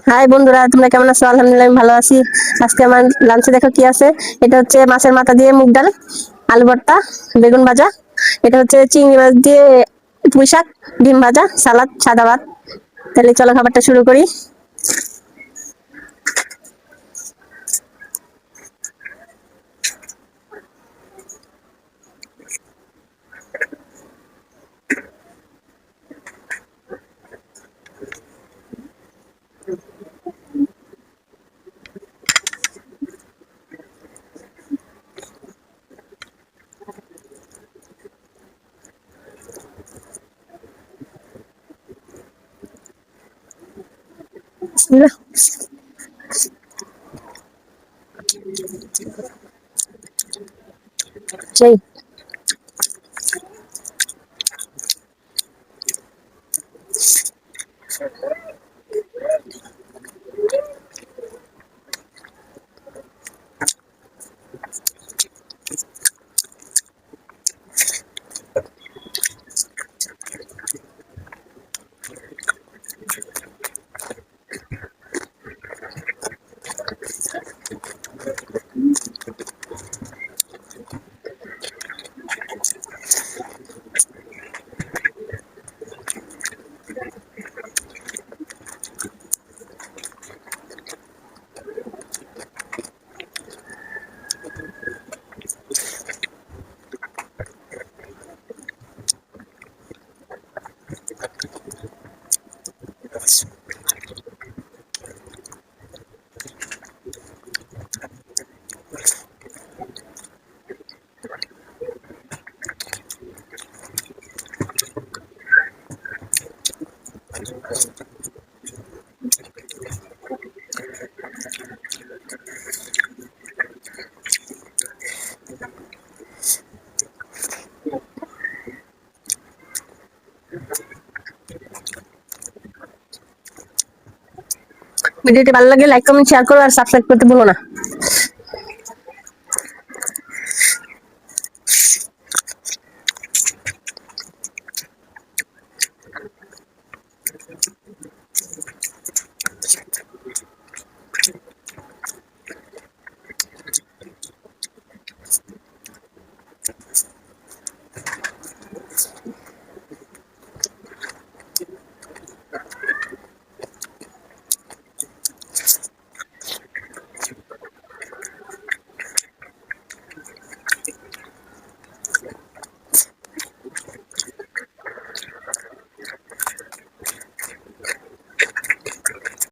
High বন্ধুরা, তোমরা কেমন আছো? আলহামদুলিল্লাহ আমি ভালো আছি। আজকে আমার লাঞ্চে দেখো কি আছে। এটা হচ্ছে মাছের মাথা দিয়ে মুগ ডাল, আলু ভর্তা, বেগুন ভাজা। এটা হচ্ছে চিংড়ি মাছ দিয়ে পুঁই শাক, ডিম ভাজা, সালাদ, সাদা ভাত। তাহলে চলো খাবারটা শুরু করি। বিসমিল্লাহ। সেই ভিডিওটি ভালো লাগলে লাইক, কমেন্ট, শেয়ার করো আর সাবস্ক্রাইব করতে ভুলো না।